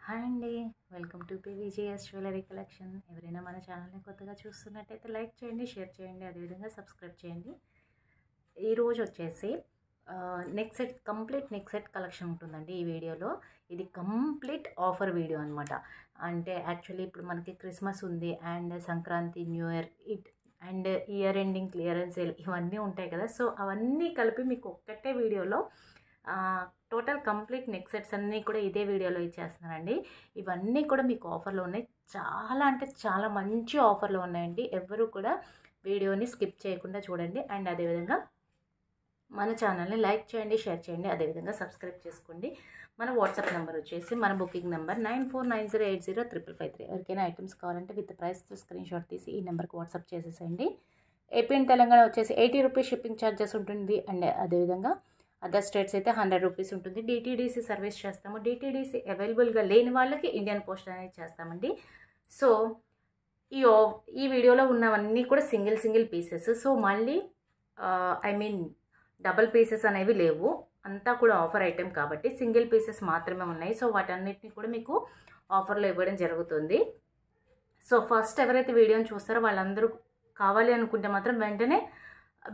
Hi అండి, welcome to పీవీజీఎస్ jewellery collection. ఎవరైనా మన ఛానల్ని కొత్తగా చూస్తున్నట్టయితే లైక్ చేయండి, షేర్ చేయండి, అదేవిధంగా సబ్స్క్రైబ్ చేయండి. ఈరోజు వచ్చేసి neck set, complete neck set collection ఉంటుందండి ఈ వీడియోలో. ఇది కంప్లీట్ ఆఫర్ వీడియో అనమాట. అంటే యాక్చువల్లీ ఇప్పుడు మనకి క్రిస్మస్ ఉంది and Sankranti, new year, and year ending clearance sale ఇవన్నీ ఉంటాయి కదా. సో అవన్నీ కలిపి మీకు ఒక్కటే వీడియోలో టోటల్ కంప్లీట్ నెక్ సెట్స్ అన్నీ కూడా ఇదే వీడియోలో ఇచ్చేస్తున్నానండి. ఇవన్నీ కూడా మీకు ఆఫర్లో ఉన్నాయి. చాలా అంటే చాలా మంచి ఆఫర్లో ఉన్నాయండి. ఎవరు కూడా వీడియోని స్కిప్ చేయకుండా చూడండి. అండ్ అదేవిధంగా మన ఛానల్ని లైక్ చేయండి, షేర్ చేయండి, అదేవిధంగా సబ్స్క్రైబ్ చేసుకోండి. మన వాట్సాప్ నెంబర్ వచ్చేసి మన బుకింగ్ నెంబర్ 9490805553. ఎవరికైనా ఐటమ్స్ కావాలంటే విత్ ప్రైస్తో స్క్రీన్ షాట్ తీసి ఈ నెంబర్కి వాట్సాప్ చేసేసేయండి. ఏపీ అండ్ తెలంగాణ వచ్చేసి 80 రూపీస్ షిప్పింగ్ ఛార్జెస్ ఉంటుంది. అండ్ అదేవిధంగా అదర్ స్టేట్స్ అయితే 100 రూపీస్ ఉంటుంది. డిటీడీసీ సర్వీస్ చేస్తాము. డిటీడీసీ అవైలబుల్గా లేని వాళ్ళకి ఇండియన్ పోస్ట్ అనేది చేస్తామండి. సో ఈ వీడియోలో ఉన్నవన్నీ కూడా సింగిల్ పీసెస్. సో మళ్ళీ డబల్ పీసెస్ అనేవి లేవు, అంతా కూడా ఆఫర్ ఐటెం కాబట్టి సింగిల్ పీసెస్ మాత్రమే ఉన్నాయి. సో వాటన్నిటిని కూడా మీకు ఆఫర్లో ఇవ్వడం జరుగుతుంది. సో ఫస్ట్ ఎవరైతే వీడియోని చూస్తారో వాళ్ళందరూ కావాలి అనుకుంటే మాత్రం వెంటనే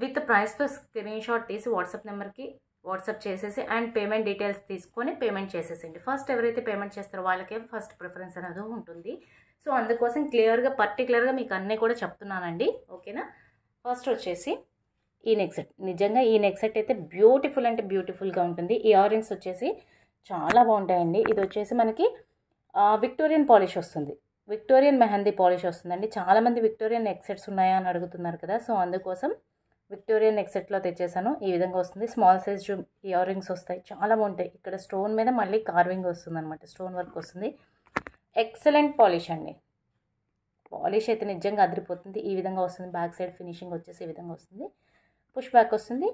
విత్ ప్రైస్తో స్క్రీన్ షాట్ తీసి వాట్సాప్ నెంబర్కి వాట్సాప్ చేసేసి అండ్ పేమెంట్ డీటెయిల్స్ తీసుకొని పేమెంట్ చేసేసండి. ఫస్ట్ ఎవరైతే పేమెంట్ చేస్తారో వాళ్ళకే ఫస్ట్ ప్రిఫరెన్స్ అనేది ఉంటుంది. సో అందుకోసం పర్టికులర్గా మీకు అన్నీ కూడా చెప్తున్నానండి, ఓకేనా. ఫస్ట్ వచ్చేసి ఈ నెక్ సెట్. నిజంగా ఈ నెక్ సెట్ అయితే బ్యూటిఫుల్ అంటే బ్యూటిఫుల్గా ఉంటుంది. ఈ ఇయర్ రింగ్స్ వచ్చేసి చాలా బాగుంటాయండి. ఇది వచ్చేసి మనకి విక్టోరియన్ పాలిష్ వస్తుంది, విక్టోరియన్ మెహందీ పాలిష్ వస్తుందండి. చాలామంది విక్టోరియన్ నెక్ సెట్స్ ఉన్నాయా అని అడుగుతున్నారు కదా. సో అందుకోసం విక్టోరియన్ నెక్ సెట్లో తెచ్చేసాను. ఈ విధంగా వస్తుంది. స్మాల్ సైజ్ ఇయర్ రింగ్స్ వస్తాయి, చాలా బాగుంటాయి. ఇక్కడ స్టోన్ మీద మళ్ళీ కార్వింగ్ వస్తుంది అనమాట, స్టోన్ వర్క్ వస్తుంది. ఎక్సలెంట్ పాలిష్ అండి. పాలిష్ అయితే నిజంగా అదిరిపోతుంది. ఈ విధంగా వస్తుంది. బ్యాక్ సైడ్ ఫినిషింగ్ వచ్చేసి ఈ విధంగా వస్తుంది. పుష్ బ్యాక్ వస్తుంది.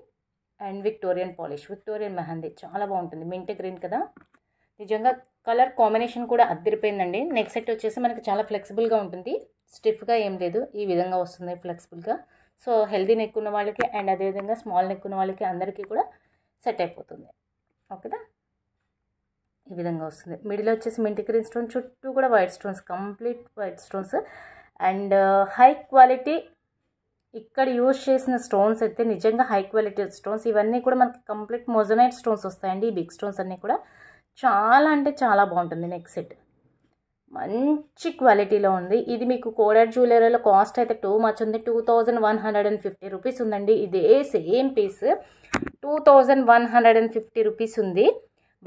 And Victorian polish, Victorian mehndi చాలా బాగుంటుంది. మింట్ గ్రీన్ కదా, నిజంగా కలర్ కాంబినేషన్ కూడా అదిరిపోయిందండి. నెక్ సెట్ వచ్చేసి మనకి చాలా ఫ్లెక్సిబుల్గా ఉంటుంది, స్టిఫ్గా ఏం లేదు. ఈ విధంగా వస్తుంది ఫ్లెక్సిబుల్గా. సో హెల్దీ నెక్ ఉన్న వాళ్ళకి అండ్ అదేవిధంగా స్మాల్ నెక్ ఉన్న వాళ్ళకి అందరికీ కూడా సెట్ అయిపోతుంది, ఓకేనా. ఈ విధంగా వస్తుంది. మిడిల్ వచ్చేసి మింట్ గ్రీన్ స్టోన్, చుట్టూ కూడా white stones, complete white stones. And high quality ఇక్కడ యూజ్ చేసిన స్టోన్స్ అయితే నిజంగా హై క్వాలిటీ స్టోన్స్. ఇవన్నీ కూడా మనకి కంప్లీట్ మొజనైట్ స్టోన్స్ వస్తాయండి. ఈ బిగ్ స్టోన్స్ అన్నీ కూడా చాలా అంటే చాలా బాగుంటుంది. నెక్ సెట్ మంచి క్వాలిటీలో ఉంది. ఇది మీకు కోడెడ్ జ్యువెలరీలో కాస్ట్ అయితే టూ మచ్ ఉంది. 2150 రూపీస్ ఉందండి. ఇదే సేమ్ పీస్ 2150 రూపీస్ ఉంది.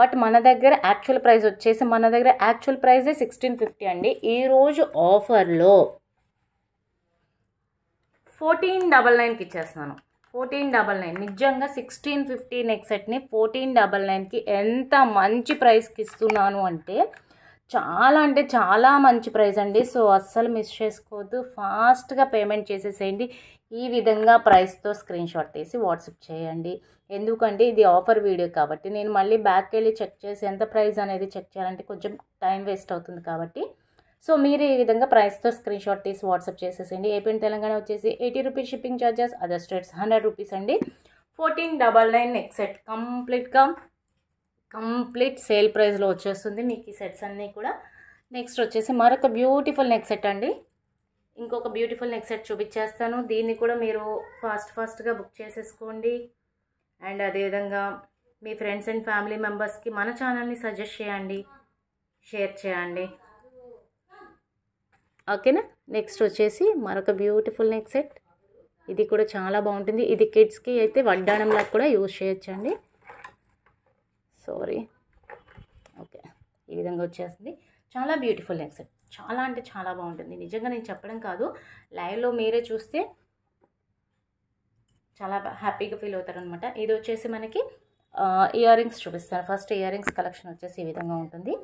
బట్ మన దగ్గర యాక్చువల్ ప్రైస్ వచ్చేసి యాక్చువల్ ప్రైజే 1650 అండి. ఈరోజు ఆఫర్లో 1499కి ఇచ్చేస్తున్నాను. 1499. నిజంగా 1650 నెక్ సెట్ని 1499కి ఎంత మంచి ప్రైస్కి ఇస్తున్నాను అంటే చాలా మంచి ప్రైస్ అండి. సో అస్సలు మిస్ చేసుకోవద్దు, ఫాస్ట్గా పేమెంట్ చేసేసేయండి. ఈ విధంగా ప్రైస్తో స్క్రీన్ షాట్ తీసి వాట్సాప్ చేయండి. ఎందుకంటే ఇది ఆఫర్ వీడియో కాబట్టి నేను మళ్ళీ బ్యాక్ వెళ్ళి చెక్ చేసి ఎంత ప్రైస్ అనేది చెక్ చేయాలంటే కొంచెం టైం వేస్ట్ అవుతుంది కాబట్టి సో మీరు ఈ విధంగా ప్రైస్తో స్క్రీన్ షాట్ తీసి వాట్సాప్ చేసేసేయండి. ఏపీ అండ్ తెలంగాణ వచ్చేసి 80 rupees shipping charges, other states 100 rupees అండి. 1499 నెక్ సెట్ కంప్లీట్ సేల్ ప్రైస్లో వచ్చేస్తుంది మీకు ఈ సెట్స్ అన్నీ కూడా. నెక్స్ట్ వచ్చేసి మరొక బ్యూటిఫుల్ నెక్ సెట్ అండి. ఇంకొక బ్యూటిఫుల్ నెక్ సెట్ చూపించేస్తాను. దీన్ని కూడా మీరు ఫాస్ట్గా బుక్ చేసేసుకోండి. అండ్ అదేవిధంగా మీ ఫ్రెండ్స్ అండ్ ఫ్యామిలీ మెంబర్స్కి మన ఛానల్ని సజెస్ట్ చేయండి, షేర్ చేయండి, ఓకేనా. నెక్స్ట్ వచ్చేసి మరొక బ్యూటిఫుల్ నెక్ సెట్. ఇది కూడా చాలా బాగుంటుంది. ఇది కిడ్స్కి అయితే వడ్డానంలా కూడా యూజ్ చేయొచ్చండి. ఓకే, ఈ విధంగా వచ్చేస్తుంది. చాలా బ్యూటిఫుల్ నెక్ సెట్, చాలా అంటే చాలా బాగుంటుంది. నిజంగా నేను చెప్పడం కాదు, లైవ్లో మీరే చూస్తే చాలా హ్యాపీగా ఫీల్ అవుతారనమాట. ఇది వచ్చేసి మనకి ఇయర్ రింగ్స్ చూపిస్తాను. ఫస్ట్ ఇయర్ రింగ్స్ కలెక్షన్ వచ్చేసి ఈ విధంగా ఉంటుంది.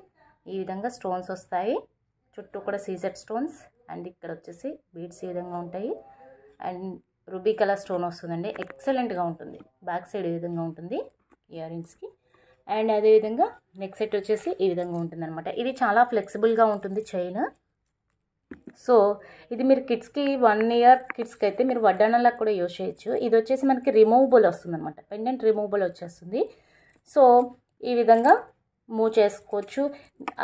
ఈ విధంగా స్టోన్స్ వస్తాయి, చుట్టూ కూడా సీజెడ్ స్టోన్స్. అండ్ ఇక్కడ వచ్చేసి బీడ్స్ ఈ విధంగా ఉంటాయి. అండ్ రూబీ కలర్ స్టోన్ వస్తుందండి, ఎక్సలెంట్గా ఉంటుంది. బ్యాక్ సైడ్ ఈ విధంగా ఉంటుంది ఇయర్ రింగ్స్కి. అండ్ అదేవిధంగా నెక్ సెట్ వచ్చేసి ఈ విధంగా ఉంటుంది అనమాట. ఇది చాలా ఫ్లెక్సిబుల్గా ఉంటుంది చైన్. సో ఇది మీరు కిడ్స్కి 1 ఇయర్ కిడ్స్కి అయితే మీరు వడ్డానంలా కూడా యూజ్ చేయొచ్చు. ఇది వచ్చేసి మనకి రిమూవబుల్ వస్తుంది అనమాట, పెండెంట్ రిమూవబుల్ వచ్చేస్తుంది. సో ఈ విధంగా మూవ్ చేసుకోవచ్చు.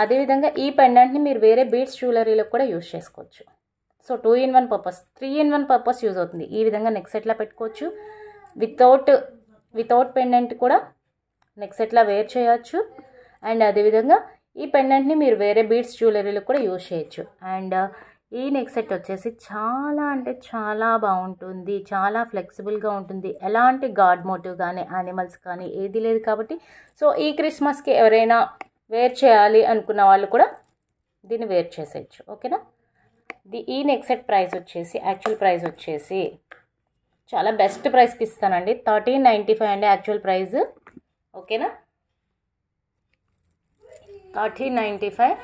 అదేవిధంగా ఈ పెండెంట్ని మీరు వేరే బీడ్స్ జ్యువెలరీలో కూడా యూజ్ చేసుకోవచ్చు. So 2 in 1 purpose, 3 in 1 purpose use అవుతుంది. ఈ విధంగా నెక్ సెట్లా పెట్టుకోవచ్చు. వితౌట్ పెండెంట్ కూడా నెక్ సెట్లా వేర్ చేయొచ్చు. అండ్ అదేవిధంగా ఈ పెండెంట్ని మీరు వేరే బీడ్స్ జ్యువెలరీలో కూడా యూజ్ చేయొచ్చు. అండ్ ఈ నెక్ సెట్ వచ్చేసి చాలా అంటే చాలా బాగుంటుంది, చాలా ఫ్లెక్సిబుల్గా ఉంటుంది. ఎలాంటి గాడ్ మోటివ్ కానీ యానిమల్స్ కానీ ఏది లేదు కాబట్టి సో ఈ క్రిస్మస్కి ఎవరైనా వేర్ చేయాలి అనుకున్న వాళ్ళు కూడా దీన్ని వేర్ చేసేయచ్చు. ఓకేనా. ఈ నెక్ సెట్ ప్రైస్ వచ్చేసి యాక్చువల్ ప్రైస్ వచ్చేసి చాలా బెస్ట్ ప్రైస్కి ఇస్తానండి. 1395 అండి యాక్చువల్ ప్రైస్. ఓకేనా, 1395.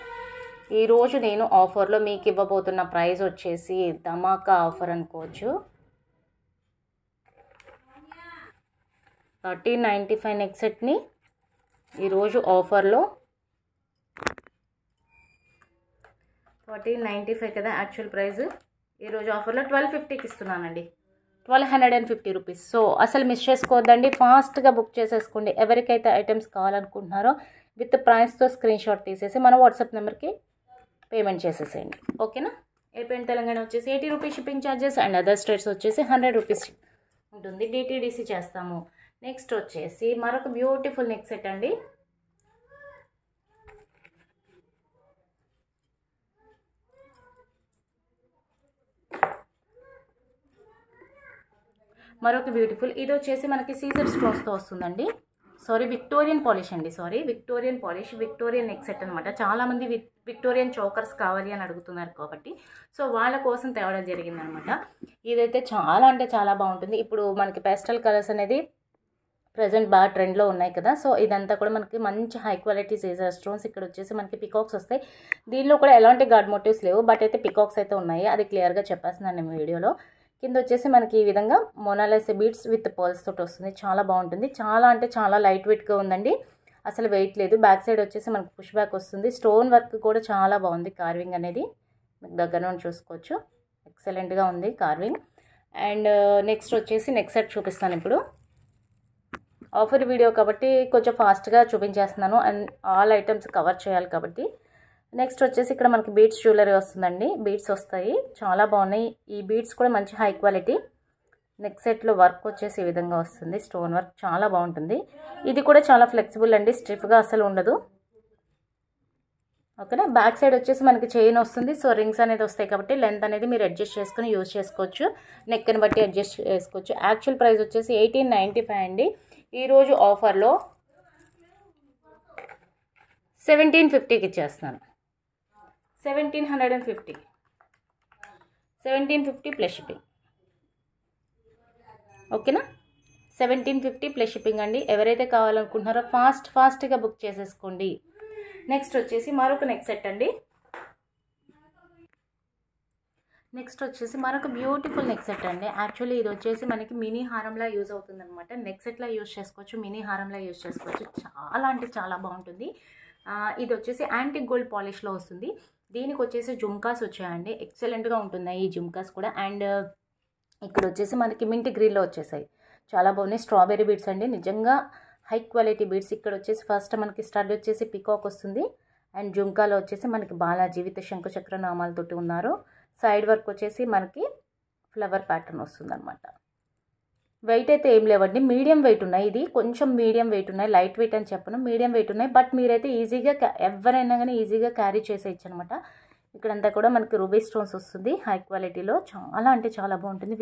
ఈరోజు నేను ఆఫర్లో మీకు ఇవ్వబోతున్న ప్రైస్ వచ్చేసి ధమాకా ఆఫర్ అనుకోవచ్చు. 1395 నెక్ సెట్ని ఈరోజు ఆఫర్లో 1495 కదా యాక్చువల్ ప్రైస్, ఈరోజు ఆఫర్లో 1250కి ఇస్తున్నానండి. 1250 రూపీస్. సో అసలు మిస్ చేసుకోవద్దండి, ఫాస్ట్గా బుక్ చేసేసుకోండి. ఎవరికైతే ఐటమ్స్ కావాలనుకుంటున్నారో విత్ ప్రైస్తో స్క్రీన్ షాట్ తీసేసి మన వాట్సాప్ నెంబర్కి పేమెంట్ చేసేసేయండి. ఓకేనా. ఏపీ అండ్ తెలంగాణ వచ్చేసి 80 rupees shipping charges and other states వచ్చేసి 100 రూపీస్ ఉంటుంది. డిటీడీసీ చేస్తాము. నెక్స్ట్ వచ్చేసి మరొక బ్యూటిఫుల్ నెక్ సెట్ అండి. మరొక బ్యూటిఫుల్, ఇది వచ్చేసి మనకి సీజర్ స్టోన్స్తో వస్తుందండి. విక్టోరియన్ పాలిష్ అండి. Victorian polish, Victorian neck set అనమాట. చాలామంది విక్టోరియన్ చోకర్స్ కావాలి అని అడుగుతున్నారు కాబట్టి సో వాళ్ళ కోసం తేవడం జరిగిందనమాట. ఇదైతే చాలా అంటే చాలా బాగుంటుంది. ఇప్పుడు మనకి పేస్టల్ కలర్స్ అనేది ప్రజెంట్ బాగా ట్రెండ్లో ఉన్నాయి కదా. సో ఇదంతా కూడా మనకి మంచి హై క్వాలిటీ సీజర్ స్టోన్స్. ఇక్కడ వచ్చేసి మనకి పికాక్స్ వస్తాయి. దీనిలో కూడా ఎలాంటి గాడ్ మోటివ్స్ లేవు, బట్ అయితే పికాక్స్ అయితే ఉన్నాయి. అది క్లియర్గా చెప్పేస్తున్నాను నేను వీడియోలో. కింద వచ్చేసి మనకి ఈ విధంగా మోనాలిసా బీడ్స్ విత్ పర్ల్స్ తోటి వస్తుంది. చాలా బాగుంటుంది. చాలా అంటే చాలా లైట్ వెయిట్గా ఉందండి, అసలు వెయిట్ లేదు. బ్యాక్ సైడ్ వచ్చేసి మనకి పుష్ బ్యాక్ వస్తుంది. స్టోన్ వర్క్ కూడా చాలా బాగుంది. కార్వింగ్ అనేది మీకు దగ్గర నుండి చూసుకోవచ్చు, ఎక్సలెంట్గా ఉంది కార్వింగ్. అండ్ నెక్స్ట్ వచ్చేసి నెక్ సెట్ చూపిస్తాను ఇప్పుడు. ఆఫర్ వీడియో కాబట్టి కొంచెం ఫాస్ట్గా చూపించేస్తున్నాను అండ్ ఆల్ ఐటమ్స్ కవర్ చేయాలి కాబట్టి. నెక్స్ట్ వచ్చేసి ఇక్కడ మనకి బీడ్స్ జ్యువెలరీ వస్తుందండి. బీడ్స్ వస్తాయి, చాలా బాగున్నాయి. ఈ బీడ్స్ కూడా మంచి హై క్వాలిటీ. నెక్ సెట్లో వర్క్ వచ్చేసి ఈ విధంగా వస్తుంది. స్టోన్ వర్క్ చాలా బాగుంటుంది. ఇది కూడా చాలా ఫ్లెక్సిబుల్ అండి, స్టిఫ్గా అసలు ఉండదు. ఓకేనా. బ్యాక్ సైడ్ వచ్చేసి మనకి చైన్ వస్తుంది. సో రింగ్స్ అనేది వస్తాయి కాబట్టి లెంత్ అనేది మీరు అడ్జస్ట్ చేసుకుని యూజ్ చేసుకోవచ్చు. నెక్ని బట్టి అడ్జస్ట్ చేసుకోవచ్చు. యాక్చువల్ ప్రైస్ వచ్చేసి 1895 అండి. ఈరోజు ఆఫర్లో 1750కి ఇచ్చేస్తున్నాను. 1750 ప్లస్ షిప్పింగ్. ఓకేనా. 1750 ప్లస్ షిప్పింగ్ అండి. ఎవరైతే కావాలనుకుంటున్నారో ఫాస్ట్గా బుక్ చేసేసుకోండి. నెక్స్ట్ వచ్చేసి మరొక నెక్ సెట్ అండి. నెక్స్ట్ వచ్చేసి మరొక బ్యూటిఫుల్ నెక్ సెట్ అండి. యాక్చువల్లీ ఇది వచ్చేసి మనకి మినీ హారంలా యూజ్ అవుతుంది అనమాట. నెక్ సెట్లా యూజ్ చేసుకోవచ్చు, మినీ హారంలా యూజ్ చేసుకోవచ్చు. చాలా అంటే చాలా బాగుంటుంది. ఇది వచ్చేసి యాంటిక్ గోల్డ్ పాలిష్లో వస్తుంది. దీనికి వచ్చేసి జుమ్కాస్ వచ్చాయండి, ఎక్సలెంట్గా ఉంటున్నాయి ఈ జుమ్కాస్ కూడా. అండ్ ఇక్కడ వచ్చేసి మనకి మింట్ గ్రీన్లో వచ్చేసాయి, చాలా బాగున్నాయి. స్ట్రాబెర్రీ బీడ్స్ అండి, నిజంగా హై క్వాలిటీ బీడ్స్. ఇక్కడ వచ్చేసి ఫస్ట్ మనకి స్టడ్ వచ్చేసి పికాక్ వస్తుంది. అండ్ జుమ్కాలో వచ్చేసి మనకి బాలాజీ విత్ శంకుచక్ర నామాలతోటి ఉన్నారు. సైడ్ వర్క్ వచ్చేసి మనకి ఫ్లవర్ ప్యాటర్న్ వస్తుంది అనమాట. వెయిట్ అయితే ఏం లేవండి, మీడియం వెయిట్ ఉన్నాయి. ఇది కొంచెం మీడియం వెయిట్ ఉన్నాయి, లైట్ వెయిట్ అని చెప్పను, మీడియం వెయిట్ ఉన్నాయి. బట్ మీరైతే ఈజీగా ఎవరైనా కానీ ఈజీగా క్యారీ చేసేయచ్చు అనమాట. ఇక్కడంతా కూడా మనకి రూబీ స్టోన్స్ వస్తుంది హై క్వాలిటీలో. చాలా అంటే చాలా బాగుంటుంది.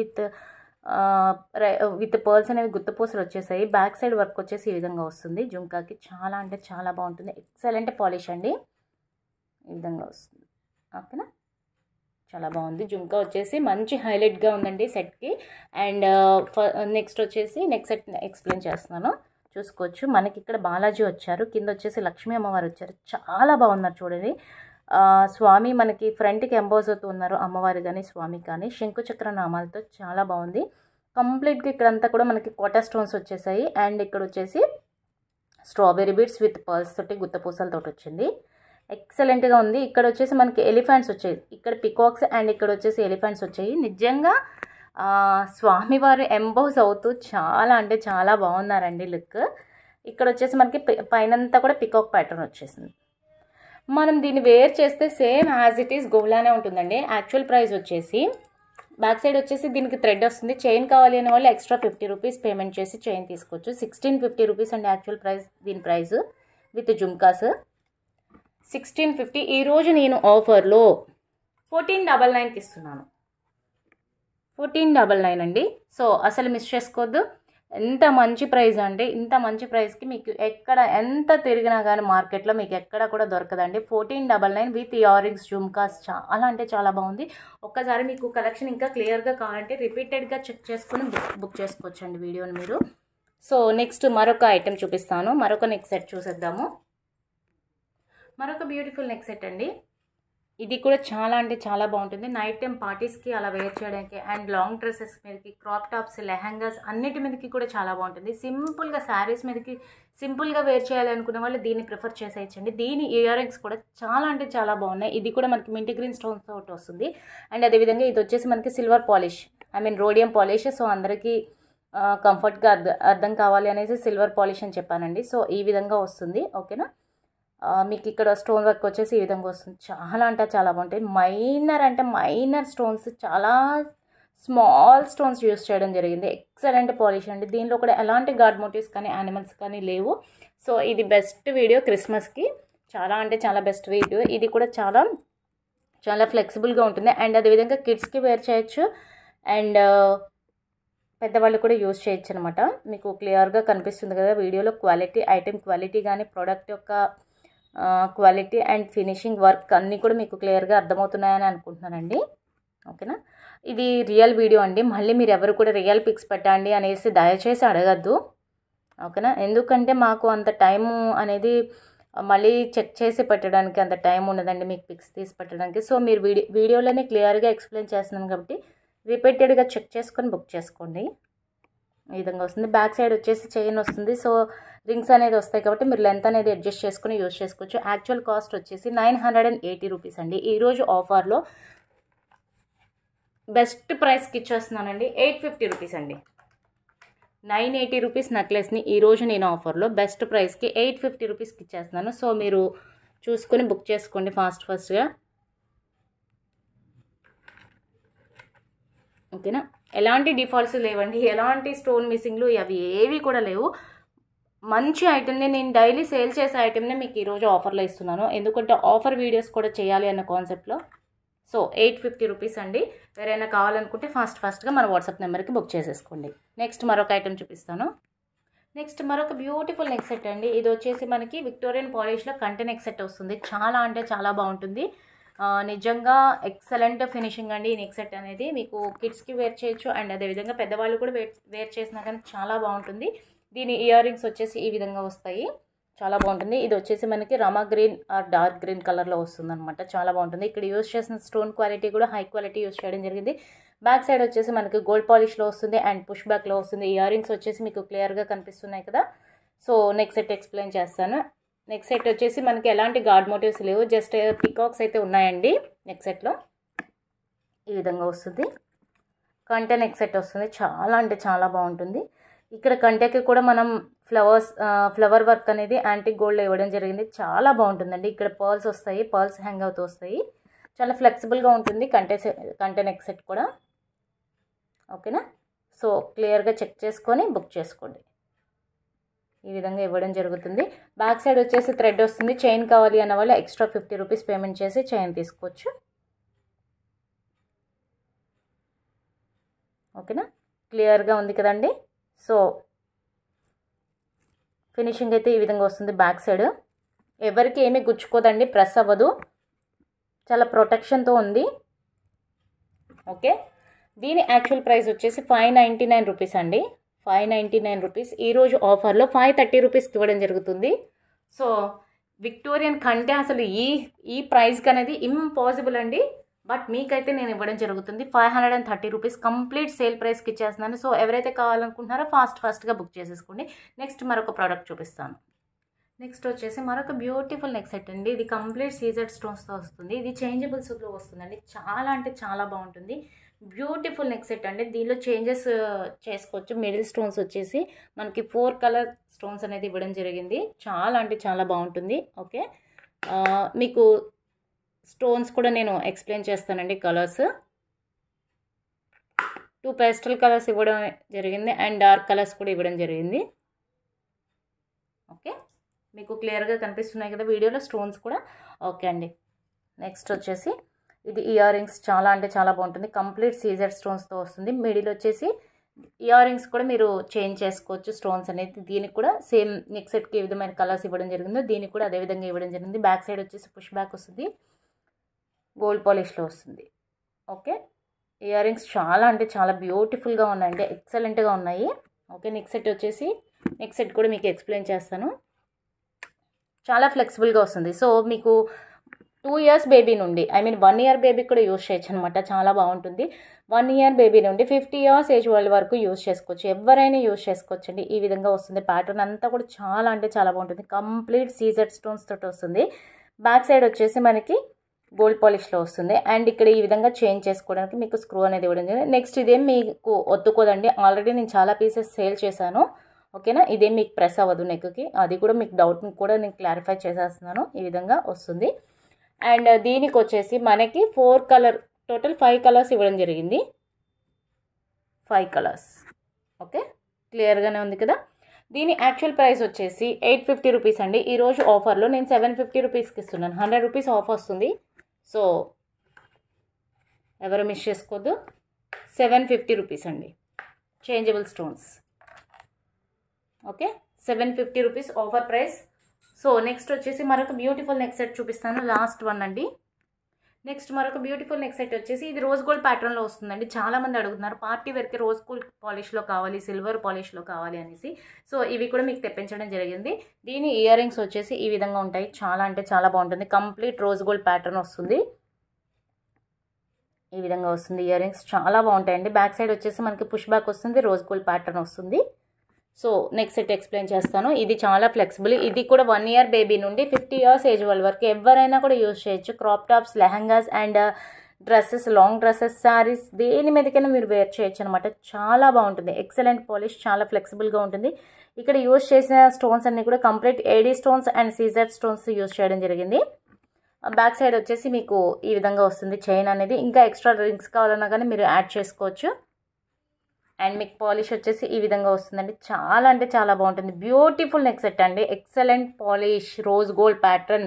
విత్ పర్ల్స్ అనేవి గుత్తపూసలు వచ్చేసాయి. బ్యాక్ సైడ్ వర్క్ వచ్చేసి ఈ విధంగా వస్తుంది జుంకాకి. చాలా అంటే చాలా బాగుంటుంది. ఎక్సలెంట్ పాలిష్ అండి, ఈ విధంగా వస్తుంది. ఓకేనా, చాలా బాగుంది. జుంకా వచ్చేసి మంచి హైలైట్గా ఉందండి సెట్కి. అండ్ నెక్స్ట్ వచ్చేసి నెక్స్ట్ సెట్ ఎక్స్ప్లెయిన్ చేస్తున్నాను, చూసుకోవచ్చు. మనకి ఇక్కడ బాలాజీ వచ్చారు, కింద వచ్చేసి లక్ష్మీ అమ్మవారు వచ్చారు. చాలా బాగున్నారు చూడండి. స్వామి మనకి ఫ్రంట్కి ఎంబోజ్ అవుతూ ఉన్నారు, అమ్మవారు కానీ స్వామి కానీ శంకుచక్ర నామాలతో. చాలా బాగుంది. కంప్లీట్గా ఇక్కడంతా కూడా మనకి కోటా స్టోన్స్ వచ్చేసాయి. అండ్ ఇక్కడ వచ్చేసి స్ట్రాబెర్రీ బీడ్స్ విత్ పర్ల్స్ తోటి గుత్తపూసలతో వచ్చింది. ఎక్సలెంట్గా ఉంది. ఇక్కడ వచ్చేసి మనకి ఎలిఫెంట్స్ వచ్చాయి, ఇక్కడ పికాక్స్ అండ్ ఇక్కడ వచ్చేసి ఎలిఫెంట్స్ వచ్చాయి. నిజంగా స్వామివారు ఎంబోజ్ అవుతూ చాలా అంటే చాలా బాగున్నారండి లుక్. ఇక్కడ వచ్చేసి మనకి పైనంతా కూడా పికాక్ ప్యాటర్న్ వచ్చేసింది. మనం దీన్ని వేర్ చేస్తే సేమ్ యాజ్ ఇట్ ఈస్ గోల్డ్లానే ఉంటుందండి. యాక్చువల్ ప్రైస్ వచ్చేసి బ్యాక్ సైడ్ వచ్చేసి దీనికి థ్రెడ్ వస్తుంది. చైన్ కావాలి అనే వాళ్ళు ఎక్స్ట్రా 50 రూపీస్ పేమెంట్ చేసి చైన్ తీసుకోవచ్చు. 1650 రూపీస్ అండి యాక్చువల్ ప్రైస్, దీని ప్రైస్ విత్ జుమ్కాస్ 1650. ఈరోజు నేను ఆఫర్లో 1499కి ఇస్తున్నాను. 1499 అండి. సో అసలు మిస్ చేసుకోవద్దు. ఎంత మంచి ప్రైస్ అంటే ఇంత మంచి ప్రైస్కి మీకు ఎక్కడ ఎంత తిరిగినా కానీ మార్కెట్లో మీకు ఎక్కడ కూడా దొరకదండి. 1499 విత్ ఇయర్ రింగ్స్ జుమ్కాస్ చాలా అంటే చాలా బాగుంది. ఒక్కసారి మీకు కలెక్షన్ ఇంకా క్లియర్గా కావాలంటే రిపీటెడ్గా చెక్ చేసుకొని బుక్ చేసుకోవచ్చండి వీడియోని మీరు. సో నెక్స్ట్ మరొక ఐటెం చూపిస్తాను. మరొక నెక్ సెట్ చూసేద్దాము. మరొక బ్యూటిఫుల్ నెక్ సెట్ అండి. ఇది కూడా చాలా అంటే చాలా బాగుంటుంది. నైట్ టైం పార్టీస్కి అలా వేర్ చేయడానికి అండ్ లాంగ్ డ్రెస్సెస్ మీదకి, క్రాప్ టాప్స్, లెహంగాస్ అన్నిటి మీదకి కూడా చాలా బాగుంటుంది. సింపుల్గా శారీస్ మీదకి సింపుల్గా వేర్ చేయాలి అనుకునే వాళ్ళు దీన్ని ప్రిఫర్ చేసేయచ్చండి. దీని ఇయర్ రింగ్స్ కూడా చాలా అంటే చాలా బాగున్నాయి. ఇది కూడా మనకి మింట్ గ్రీన్ స్టోన్స్ తోటి వస్తుంది. అండ్ అదేవిధంగా ఇది వచ్చేసి మనకి silver polish, rhodium polish. So అందరికీ కంఫర్ట్గా అర్థం కావాలి అనేసి సిల్వర్ పాలిష్ అని చెప్పానండి. సో ఈ విధంగా వస్తుంది. ఓకేనా. మీకు ఇక్కడ స్టోన్ వర్క్ వచ్చేసి ఈ విధంగా వస్తుంది. చాలా అంటే చాలా బాగుంటాయి. మైనర్ స్టోన్స్, చాలా స్మాల్ స్టోన్స్ యూస్ చేయడం జరిగింది. ఎక్సలెంట్ పాలిష్ అండి. దీనిలో కూడా ఎలాంటి గాడ్ మోటివ్స్ కానీ యానిమల్స్ కానీ లేవు. సో ఇది బెస్ట్ వీడియో క్రిస్మస్కి, చాలా అంటే చాలా బెస్ట్ వీడియో. ఇది కూడా చాలా చాలా ఫ్లెక్సిబుల్గా ఉంటుంది. అండ్ అదేవిధంగా కిడ్స్కి వేర్ చేయొచ్చు అండ్ పెద్దవాళ్ళు కూడా యూజ్ చేయొచ్చు అనమాట. మీకు క్లియర్గా కనిపిస్తుంది కదా వీడియోలో. ఐటెం క్వాలిటీ కానీ ప్రోడక్ట్ యొక్క క్వాలిటీ అండ్ ఫినిషింగ్ వర్క్ అన్నీ కూడా మీకు క్లియర్గా అర్థమవుతున్నాయని అనుకుంటున్నానండి. ఓకేనా. ఇది రియల్ వీడియో అండి. మళ్ళీ మీరు ఎవరు కూడా రియల్ పిక్స్ పెట్టండి అనేసి దయచేసి అడగద్దు. ఓకేనా. ఎందుకంటే మాకు అంత టైము అనేది మళ్ళీ చెక్ చేసి పెట్టడానికి అంత టైం ఉండదండి మీకు పిక్స్ తీసి పెట్టడానికి. సో మీరు వీడియోలోనే క్లియర్గా ఎక్స్ప్లెయిన్ చేస్తున్నాను కాబట్టి రిపీటెడ్గా చెక్ చేసుకొని బుక్ చేసుకోండి. ఈ విధంగా వస్తుంది. బ్యాక్ సైడ్ వచ్చేసి చైన్ వస్తుంది. సో రింగ్స్ అనేది వస్తాయి కాబట్టి మీరు లెంత్ అనేది అడ్జస్ట్ చేసుకుని యూజ్ చేసుకోవచ్చు. యాక్చువల్ కాస్ట్ వచ్చేసి 980 రూపీస్ అండి. ఈరోజు ఆఫర్లో బెస్ట్ ప్రైస్కి ఇచ్చేస్తున్నానండి. 850 రూపీస్ అండి. 980 రూపీస్ నెక్లెస్ని ఈరోజు నేను ఆఫర్లో బెస్ట్ ప్రైస్కి 850 రూపీస్కి ఇచ్చేస్తున్నాను. సో మీరు చూసుకొని బుక్ చేసుకోండి ఫాస్ట్గా. ఓకేనా. ఎలాంటి డిఫాల్ట్స్ లేవండి, ఎలాంటి స్టోన్ మిస్సింగ్లు అవి ఏవి కూడా లేవు. మంచి ఐటెంని, నేను డైలీ సేల్ చేసే ఐటెంని మీకు ఈరోజు ఆఫర్లో ఇస్తున్నాను. ఎందుకంటే ఆఫర్ వీడియోస్ కూడా చేయాలి అన్న కాన్సెప్ట్లో. సో 850 రూపీస్ అండి. ఎవరైనా కావాలనుకుంటే ఫాస్ట్గా మన వాట్సాప్ నెంబర్కి బుక్ చేసేసుకోండి. నెక్స్ట్ మరొక ఐటెం చూపిస్తాను. నెక్స్ట్ మరొక బ్యూటిఫుల్ నెక్ సెట్ అండి. ఇది వచ్చేసి మనకి విక్టోరియన్ పాలిష్లో కంటె నెక్ సెట్ వస్తుంది. చాలా అంటే చాలా బాగుంటుంది. నిజంగా ఎక్సలెంట్ ఫినిషింగ్ అండి. ఈ నెక్ సెట్ అనేది మీకు కిడ్స్కి వేర్ చేయొచ్చు అండ్ అదేవిధంగా పెద్దవాళ్ళు కూడా వేర్ చేసినా కానీ చాలా బాగుంటుంది. దీని ఇయర్ రింగ్స్ వచ్చేసి ఈ విధంగా వస్తాయి. చాలా బాగుంటుంది. ఇది వచ్చేసి మనకి Rama green or dark green కలర్లో వస్తుంది అనమాట. చాలా బాగుంటుంది. ఇక్కడ యూజ్ చేసిన స్టోన్ క్వాలిటీ కూడా హై క్వాలిటీ యూజ్ చేయడం జరిగింది. బ్యాక్ సైడ్ వచ్చేసి మనకి గోల్డ్ పాలిష్లో వస్తుంది అండ్ పుష్ బ్యాక్లో వస్తుంది. ఇయర్ రింగ్స్ వచ్చేసి మీకు క్లియర్గా కనిపిస్తున్నాయి కదా. సో నెక్ సెట్ ఎక్స్ప్లెయిన్ చేస్తాను. నెక్ సెట్ వచ్చేసి మనకి ఎలాంటి గాడ్ మోటివ్స్ లేవు, జస్ట్ పికాక్స్ అయితే ఉన్నాయండి నెక్ సెట్లో. ఈ విధంగా వస్తుంది. కంటె నెక్ సెట్ వస్తుంది. చాలా అంటే చాలా బాగుంటుంది. ఇక్కడ కంటెకి కూడా మనం ఫ్లవర్ వర్క్ అనేది యాంటిక్ గోల్డ్లో ఇవ్వడం జరిగింది. చాలా బాగుంటుందండి. ఇక్కడ పర్ల్స్ వస్తాయి, పర్ల్స్ హ్యాంగ్ అవుతూ వస్తాయి. చాలా ఫ్లెక్సిబుల్గా ఉంటుంది కంటె నెక్ సెట్ కూడా. ఓకేనా. సో క్లియర్గా చెక్ చేసుకొని బుక్ చేసుకోండి. ఈ విధంగా ఇవ్వడం జరుగుతుంది. బ్యాక్ సైడ్ వచ్చేసి థ్రెడ్ వస్తుంది. చైన్ కావాలి అన్న వాళ్ళు ఎక్స్ట్రా 50 రూపీస్ పేమెంట్ చేసి చైన్ తీసుకోవచ్చు. ఓకేనా. క్లియర్గా ఉంది కదండి. సో ఫినిషింగ్ అయితే ఈ విధంగా వస్తుంది. బ్యాక్ సైడ్ ఎవరికి ఏమీ గుచ్చుకోదండి, ప్రెస్ అవ్వదు, చాలా ప్రొటెక్షన్తో ఉంది. ఓకే. దీని యాక్చువల్ ప్రైస్ వచ్చేసి 599 రూపీస్ అండి. 599 రూపీస్. ఈరోజు ఆఫర్లో 530 రూపీస్కి ఇవ్వడం జరుగుతుంది. సో విక్టోరియన్ కంటే అసలు ఈ ప్రైస్కి అనేది ఇంపాసిబుల్ అండి. బట్ మీకైతే నేను ఇవ్వడం జరుగుతుంది 530 రూపీస్ కంప్లీట్ సేల్ ప్రైస్కి ఇచ్చేస్తున్నాను. సో ఎవరైతే కావాలనుకుంటున్నారో ఫాస్ట్గా బుక్ చేసేసుకోండి. నెక్స్ట్ మరొక ప్రోడక్ట్ చూపిస్తాను. నెక్స్ట్ వచ్చేసి మరొక బ్యూటిఫుల్ నెక్ సెట్ అండి. ఇది కంప్లీట్ సీజెడ్ స్టోన్స్తో వస్తుంది. ఇది చేంజబుల్స్లో వస్తుందండి. చాలా అంటే చాలా బాగుంటుంది. బ్యూటిఫుల్ నెక్ సెట్ అండి. దీనిలో చేంజెస్ చేసుకోవచ్చు. మిడిల్ స్టోన్స్ వచ్చేసి మనకి 4 కలర్ స్టోన్స్ అనేది ఇవ్వడం జరిగింది. చాలా అంటే చాలా బాగుంటుంది. ఓకే, మీకు స్టోన్స్ కూడా నేను ఎక్స్ప్లెయిన్ చేస్తానండి. కలర్స్ 2 పేస్టల్ కలర్స్ ఇవ్వడం జరిగింది అండ్ డార్క్ కలర్స్ కూడా ఇవ్వడం జరిగింది. ఓకే, మీకు క్లియర్గా కనిపిస్తున్నాయి కదా వీడియోలో స్టోన్స్ కూడా. ఓకే అండి, నెక్స్ట్ వచ్చేసి ఇది ఇయర్ రింగ్స్. చాలా అంటే చాలా బాగుంటుంది. కంప్లీట్ సీజర్ స్టోన్స్తో వస్తుంది. మిడిల్ వచ్చేసి ఇయర్ రింగ్స్ కూడా మీరు చేంజ్ చేసుకోవచ్చు స్టోన్స్ అనేది. దీనికి కూడా సేమ్ నెక్ సెట్కి ఏ విధమైన కలర్స్ ఇవ్వడం జరిగిందో దీనికి కూడా అదే విధంగా ఇవ్వడం జరిగింది. బ్యాక్ సైడ్ వచ్చేసి పుష్ బ్యాక్ వస్తుంది, గోల్డ్ పాలిష్లో వస్తుంది. ఓకే, ఇయర్ రింగ్స్ చాలా అంటే చాలా బ్యూటిఫుల్గా ఉన్నాయండి, ఎక్సలెంట్గా ఉన్నాయి. ఓకే, నెక్ సెట్ వచ్చేసి నెక్ సెట్ కూడా మీకు ఎక్స్ప్లెయిన్ చేస్తాను. చాలా ఫ్లెక్సిబుల్గా వస్తుంది. సో మీకు 2 ఇయర్స్ బేబీ నుండి 1 ఇయర్ బేబీ కూడా యూజ్ చేయొచ్చు అనమాట. చాలా బాగుంటుంది. 1 ఇయర్ బేబీ నుండి 50 ఇయర్స్ ఏజ్ వాళ్ళ వరకు యూజ్ చేసుకోవచ్చు. ఎవరైనా యూజ్ చేసుకోవచ్చు అండి. ఈ విధంగా వస్తుంది. ప్యాటర్న్ అంతా కూడా చాలా అంటే చాలా బాగుంటుంది. కంప్లీట్ సీజెడ్ స్టోన్స్ తోటి వస్తుంది. బ్యాక్ సైడ్ వచ్చేసి మనకి గోల్డ్ పాలిష్లో వస్తుంది అండ్ ఇక్కడ ఈ విధంగా చేంజ్ చేసుకోవడానికి మీకు స్క్రూ అనేది ఇవ్వడం జరిగింది. నెక్స్ట్ ఇదేం మీకు ఒత్తుకోదండి. ఆల్రెడీ నేను చాలా పీసెస్ సేల్ చేశాను. ఓకేనా, ఇదేం మీకు ప్రెస్ అవ్వదు నెక్కి. అది కూడా మీకు డౌట్ని కూడా నేను క్లారిఫై చేసేస్తున్నాను. ఈ విధంగా వస్తుంది. అండ్ దీనికి వచ్చేసి మనకి 4 కలర్, టోటల్ 5 కలర్స్ ఇవ్వడం జరిగింది. 5 కలర్స్. ఓకే, క్లియర్గానే ఉంది కదా. దీని యాక్చువల్ ప్రైస్ వచ్చేసి 850 రూపీస్ అండి. ఈరోజు ఆఫర్లో నేను 750 రూపీస్కి ఇస్తున్నాను. 100 రూపీస్ ఆఫ్ వస్తుంది. సో ఎవరు మిస్ చేసుకోవద్దు. 750 రూపీస్ అండి, changeable stones. Okay, 750 rupees offer price. So next వచ్చేసి మరొక బ్యూటిఫుల్ నెక్ సెట్ చూపిస్తాను. లాస్ట్ వన్ అండి. నెక్స్ట్ మరొక బ్యూటిఫుల్ నెక్ సెట్ వచ్చేసి ఇది రోజ్ గోల్డ్ ప్యాటర్న్లో వస్తుందండి. చాలామంది అడుగుతున్నారు పార్టీ వేర్కి రోజ్ గోల్డ్ పాలిష్లో కావాలి, సిల్వర్ పాలిష్లో కావాలి అనేసి. సో ఇవి కూడా మీకు తెప్పించడం జరిగింది. దీని ఇయర్ రింగ్స్ వచ్చేసి ఈ విధంగా ఉంటాయి. చాలా అంటే చాలా బాగుంటుంది. కంప్లీట్ రోజ్ గోల్డ్ ప్యాటర్న్ వస్తుంది. ఈ విధంగా వస్తుంది. ఇయర్ రింగ్స్ చాలా బాగుంటాయండి. బ్యాక్ సైడ్ వచ్చేసి మనకి పుష్ బ్యాక్ వస్తుంది, రోజ్ గోల్డ్ ప్యాటర్న్ వస్తుంది. సో నెక్స్ట్ సెట్ ఎక్స్ప్లెయిన్ చేస్తాను. ఇది చాలా ఫ్లెక్సిబుల్. ఇది కూడా 1 ఇయర్ బేబీ నుండి 50 ఇయర్స్ ఏజ్ వాళ్ళ వరకు ఎవరైనా కూడా యూజ్ చేయొచ్చు. Crop tops, lehengas and dresses, long dresses, saris దేని మీదకైనా మీరు వేర్ చేయొచ్చు అనమాట. చాలా బాగుంటుంది. ఎక్సలెంట్ పాలిష్, చాలా ఫ్లెక్సిబుల్గా ఉంటుంది. ఇక్కడ యూజ్ చేసిన స్టోన్స్ అన్ని కూడా కంప్లీట్ ఏడీ స్టోన్స్ అండ్ సీజర్ స్టోన్స్ యూజ్ చేయడం జరిగింది. బ్యాక్ సైడ్ వచ్చేసి మీకు ఈ విధంగా వస్తుంది చైన్ అనేది. ఇంకా ఎక్స్ట్రా రింగ్స్ కావాలన్నా కానీ మీరు యాడ్ చేసుకోవచ్చు. అండ్ మీకు పాలిష్ వచ్చేసి ఈ విధంగా వస్తుందండి. చాలా అంటే చాలా బాగుంటుంది. బ్యూటిఫుల్ నెక్ సెట్ అండి. Excellent polish, rose gold pattern.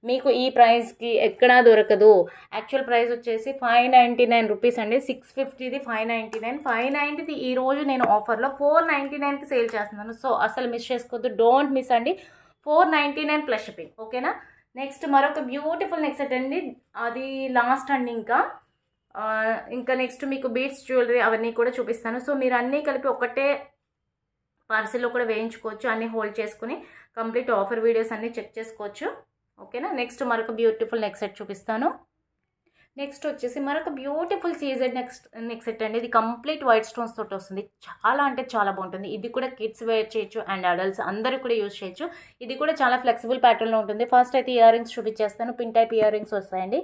మీకు ఈ ప్రైస్కి ఎక్కడా దొరకదు. యాక్చువల్ ప్రైస్ వచ్చేసి 599 రూపీస్ అండి. 650ది 599. 590ది ఈరోజు నేను ఆఫర్లో 499కి సేల్ చేస్తున్నాను. సో అసలు మిస్ చేసుకోవద్దు. డోంట్ మిస్ అండి. 499 ప్లస్ షిప్పింగ్. ఓకేనా. నెక్స్ట్ మరొక బ్యూటిఫుల్ నెక్ సెట్ అండి. అది లాస్ట్ అండి. ఇంకా నెక్స్ట్ మీకు బీడ్స్ జ్యువెలరీ అవన్నీ కూడా చూపిస్తాను. సో మీరు అన్నీ కలిపి ఒకటే పార్సిల్లో కూడా వేయించుకోవచ్చు. అన్నీ హోల్డ్ చేసుకుని కంప్లీట్ ఆఫర్ వీడియోస్ అన్నీ చెక్ చేసుకోవచ్చు. ఓకేనా. నెక్స్ట్ మరొక బ్యూటిఫుల్ నెక్ సెట్ చూపిస్తాను. నెక్స్ట్ వచ్చేసి మరొక బ్యూటిఫుల్ సీజెడ్ నెక్ సెట్ అండి. ఇది కంప్లీట్ వైట్ స్టోన్స్ తోటి వస్తుంది. చాలా అంటే చాలా బాగుంటుంది. ఇది కూడా కిడ్స్ వేర్ చేయొచ్చు అండ్ అడల్ట్స్ అందరూ కూడా యూజ్ చేయొచ్చు. ఇది కూడా చాలా ఫ్లెక్సిబుల్ ప్యాటర్న్లో ఉంటుంది. ఫస్ట్ అయితే ఇయర్ రింగ్స్ చూపించేస్తాను. పిన్ టైప్ ఇయర్ రింగ్స్ వస్తాయండి.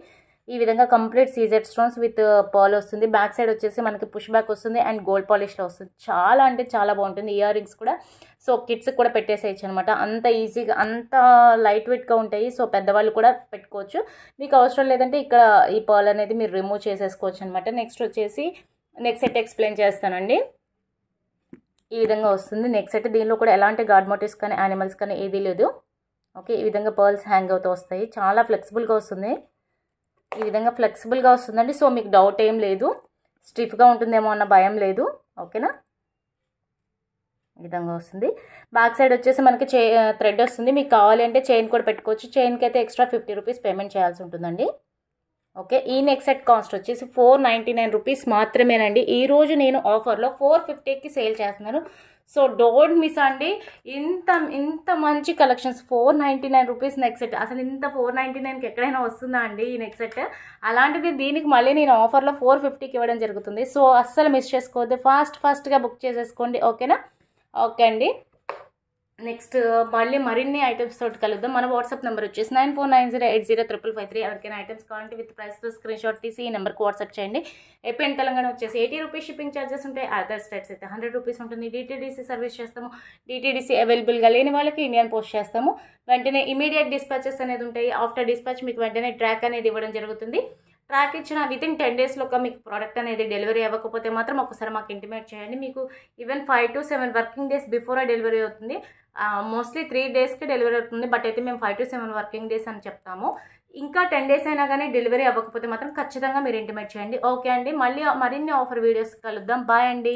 ఈ విధంగా complete CZ stones with pearl వస్తుంది. బ్యాక్ సైడ్ వచ్చేసి మనకి పుష్ బ్యాక్ వస్తుంది అండ్ గోల్డ్ పాలిష్లో వస్తుంది. చాలా అంటే చాలా బాగుంటుంది. ఇయర్ రింగ్స్ కూడా సో కిడ్స్కి కూడా పెట్టేసేయచ్చు అనమాట. అంత ఈజీగా, అంత లైట్ వెయిట్గా ఉంటాయి. సో పెద్దవాళ్ళు కూడా పెట్టుకోవచ్చు. మీకు అవసరం లేదంటే ఇక్కడ ఈ పర్ల్ అనేది మీరు రిమూవ్ చేసేసుకోవచ్చు అనమాట. నెక్స్ట్ వచ్చేసి నెక్ సెట్ ఎక్స్ప్లెయిన్ చేస్తానండి. ఈ విధంగా వస్తుంది నెక్ సెట్. దీనిలో కూడా ఎలాంటి గాడ్ మోటివ్స్ కానీ యానిమల్స్ కానీ ఏదీ లేదు. ఓకే, ఈ విధంగా పర్ల్స్ హ్యాంగ్ అవుతూ వస్తాయి. చాలా ఫ్లెక్సిబుల్గా వస్తుంది. ఈ విధంగా ఫ్లెక్సిబుల్గా వస్తుందండి. సో మీకు డౌట్ ఏం లేదు. స్టిఫ్గా ఉంటుందేమో అన్న భయం లేదు. ఓకేనా. ఈ విధంగా వస్తుంది. బ్యాక్ సైడ్ వచ్చేసి మనకి థ్రెడ్ వస్తుంది. మీకు కావాలి అంటే చైన్ కూడా పెట్టుకోవచ్చు. చైన్కి అయితే ఎక్స్ట్రా 50 రూపీస్ పేమెంట్ చేయాల్సి ఉంటుందండి. ఓకే, ఈ నెక్ సెట్ కాస్ట్ వచ్చేసి 499 రూపీస్ మాత్రమేనండి. ఈరోజు నేను ఆఫర్లో 450కి సేల్ చేస్తున్నాను. సో డోంట్ మిస్ అండి. ఇంత మంచి కలెక్షన్స్ 499 రూపీస్ నెక్ సెట్. అసలు ఇంత 499కి ఎక్కడైనా వస్తుందా అండి ఈ నెక్ సెట్? అలాంటిది దీనికి మళ్ళీ నేను ఆఫర్లో 450కి ఇవ్వడం జరుగుతుంది. సో అస్సలు మిస్ చేసుకోవద్దు. ఫాస్ట్గా బుక్ చేసేసుకోండి. ఓకేనా. ఓకే అండి. నెక్స్ట్ మళ్ళీ మరిన్ని ఐటమ్స్ తోటి కలుద్దాం. మన వాట్సాప్ నెంబర్ వచ్చేసి 9490805553. ఎవరికైనా ఐటమ్స్ కావాలంటే విత్ ప్రైస్తో స్క్రీన్ షాట్ తీసి ఈ నెంబర్కి వాట్సాప్ చేయండి. ఏపీ అండ్ తెలంగాణ వచ్చేసి 80 రూపీస్ షిప్పింగ్ ఛార్జెస్ ఉంటాయి. అదర్ స్టేట్స్ అయితే 100 రూపీస్ ఉంటుంది. DTDC సర్వీస్ చేస్తాము. DTDC అవైలబుల్గా లేని వాళ్ళకి ఇండియన్ పోస్ట్ చేస్తాము. వెంటనే ఇమీడియట్ డిస్పాచెస్ అనేది ఉంటాయి. ఆఫ్టర్ డిస్పాచ్ మీకు వెంటనే ట్రాక్ అనేది ఇవ్వడం జరుగుతుంది. ట్రాక్ ఇచ్చిన వితిన్ 10 డేస్లో మీకు ప్రోడక్ట్ అనేది డెలివరీ అవ్వకపోతే మాత్రం ఒకసారి మాకు ఇంటిమేట్ చేయండి. మీకు even 5 to 7 working days before delivery అవుతుంది. మోస్ట్లీ 3 డేస్కి డెలివరీ అవుతుంది. బట్ అయితే మేము 5 to 7 వర్కింగ్ డేస్ అని చెప్తాము. ఇంకా 10 డేస్ అయినా కానీ డెలివరీ అవ్వకపోతే మాత్రం ఖచ్చితంగా మీరు ఇంటిమేట్ చేయండి. ఓకే అండి, మళ్ళీ మరిన్ని ఆఫర్ వీడియోస్ కలుద్దాం. బాయ్ అండి.